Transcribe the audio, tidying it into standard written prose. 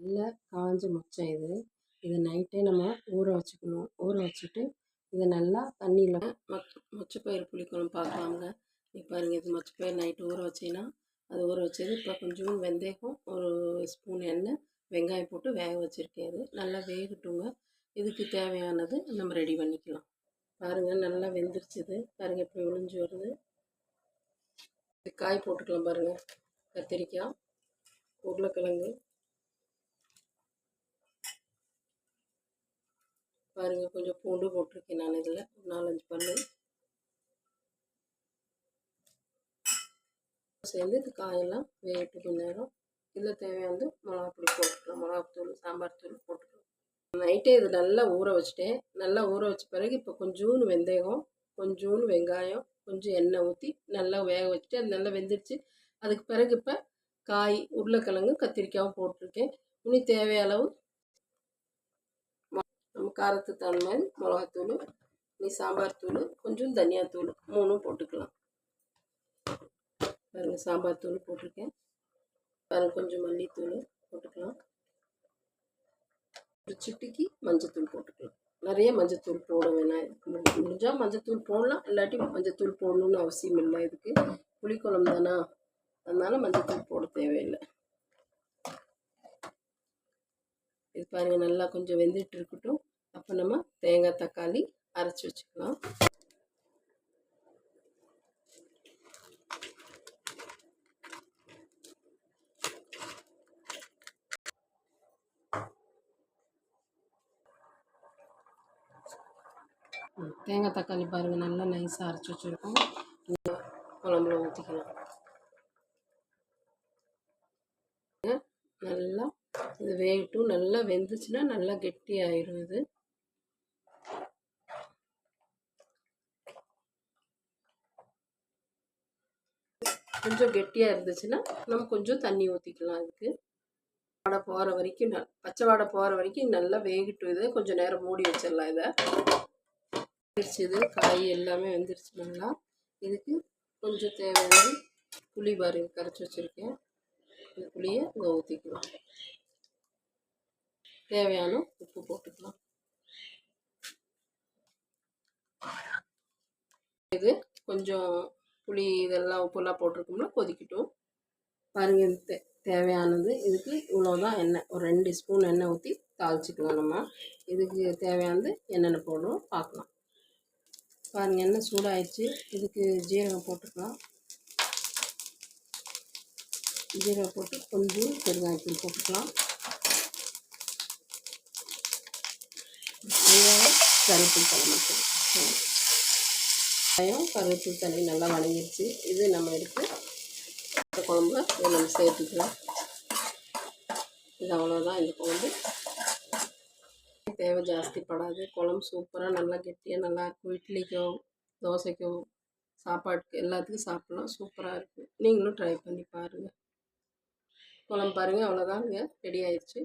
நல்லா காஞ்ச மொச்சை இது. இதை நைட்டே நம்ம ஊற வச்சுக்கணும். ஊற வச்சுட்டு இதை நல்லா தண்ணியில் மொச்சப்பயிறு புளிக்குழம்பு பார்க்கலாமுங்க. இப்போ பாருங்கள், இது மொச்சப்பயிறு நைட்டு ஊற வச்சிங்கன்னா அது ஊற வச்சது. இப்போ கொஞ்சம் வெந்தயம், ஒரு ஸ்பூன் எண்ணெய், வெங்காயம் போட்டு வேக வச்சுருக்கேன். இது நல்லா வேகட்டுங்க. இதுக்கு தேவையானது நம்ம ரெடி பண்ணிக்கலாம். பாருங்கள், நல்லா வெந்துருச்சுது. பாருங்கள் இப்போ விழிஞ்சு வருது. காய் போட்டுக்கலாம். பாருங்கள், கத்திரிக்காய், உருளைக்கிழங்கு, பாருங்கள் கொஞ்சம் பூண்டு போட்டிருக்கேன் நான். இதில் 4-5 பல்லு சேர்ந்து இது காயெல்லாம் வேகட்டு கொஞ்ச நேரம். இதில் தேவையானது மிளகாப்பொடி போட்டுக்கலாம். மிளகாத்தூள், சாம்பார் தூள் போட்டுக்கலாம். நைட்டே இது நல்லா ஊற வச்சுட்டேன். நல்லா ஊற வச்ச பிறகு இப்போ கொஞ்சோண்டு வெந்தயம், கொஞ்சோண்டு வெங்காயம், கொஞ்சம் எண்ணெய் ஊற்றி நல்லா வேக வச்சுட்டு அது நல்லா வெந்துடுச்சு. அதுக்கு பிறகு இப்போ காய், உருளைக்கிழங்கு, கத்திரிக்காயும் போட்டிருக்கேன். இனி தேவையான அளவு நம்ம காரத்துக்கு தகுந்த மாதிரி மிளகாத்தூள், இனி சாம்பார் தூள், கொஞ்சம் தனியாத்தூள் 3 போட்டுக்கலாம். பாருங்கள், சாம்பார் தூள் போட்டிருக்கேன். பாருங்கள், கொஞ்சம் மல்லித்தூள் போட்டுக்கலாம். ஒரு சிட்டிக்கு மஞ்சத்தூள் போட்டுக்கலாம். நிறைய மஞ்சத்தூள் போட வேணாம். முடிஞ்சால் மஞ்சத்தூள் போடலாம், இல்லாட்டி மஞ்சத்தூள் போடணுன்னு அவசியம் இல்லை. இதுக்கு புளிக்குழம்பு தானா, அதனால் மஞ்சத்தூள் போட தேவையில்லை. இது பாருங்கள், நல்லா கொஞ்சம் வெந்துட்டு இருக்கட்டும். அப்போ நம்ம தேங்காய், தக்காளி அரைச்சி வச்சுக்கலாம். தேங்காய், தக்காளி பாருங்கள் நல்லா நைஸாக அரைச்சி வச்சுருக்கோம். இந்த குழம்புல ஊற்றிக்கலாம். நல்லா இது வேகட்டும். நல்லா வெந்துச்சுன்னா நல்லா கெட்டி ஆயிரும். இது கொஞ்சம் கெட்டியாக இருந்துச்சுன்னா நம்ம கொஞ்சம் தண்ணி ஊற்றிக்கலாம். அதுக்கு வாடை போகிற வரைக்கும் பச்சை வாடை போகிற வரைக்கும் நல்லா வேகட்டும். இது கொஞ்சம் நேரம் மூடி வச்சிடலாம். இதை வெந்துருச்சு. காய் எல்லாமே வெந்துருச்சு நல்லா. இதுக்கு கொஞ்சம் தேவையான புளி பாருங்க கரைச்சி வச்சுருக்கேன். இந்த புளியை இங்கே ஊற்றிக்கலாம். தேவையான உப்பு போட்டுக்கலாம். இது கொஞ்சம் புளி இதெல்லாம் உப்பெல்லாம் போட்டிருக்கோம்னா கொதிக்கட்டும். பாருங்கள், தேவையானது இதுக்கு இவ்வளோதான் எண்ணெய். ஒரு 2 ஸ்பூன் எண்ணெய் ஊற்றி தாளிச்சிக்கலாம். நம்ம இதுக்கு தேவையானது என்னென்ன போடுறோம் பார்க்கலாம். பாருங்கள், எண்ணெய் சூடாகிடுச்சு. இதுக்கு ஜீரகம் போட்டுக்கலாம். ஜீரகம் போட்டு கொஞ்சம் பெருங்காயத்தூள் போட்டுக்கலாம். கருவேப்பிலை தலை மட்டும் கருவேப்பிலை தலை நல்லா வணங்கிடுச்சு. இது நம்ம எடுத்து இந்த குழம்புல இதை நம்ம சேர்த்துக்கலாம். இது அவ்வளோதான். இந்த குழம்பு தேவை ஜாஸ்தி படாது. குழம்பு சூப்பராக நல்லா கெட்டியாக நல்லாயிருக்கும். இட்லிக்கோ, தோசைக்கோ, சாப்பாட்டுக்கு எல்லாத்துக்கும் சாப்பிட்லாம். சூப்பராக இருக்குது. நீங்களும் ட்ரை பண்ணி பாருங்கள். குழம்பு பாருங்கள், அவ்வளோதாங்க, ரெடி ஆயிடுச்சு.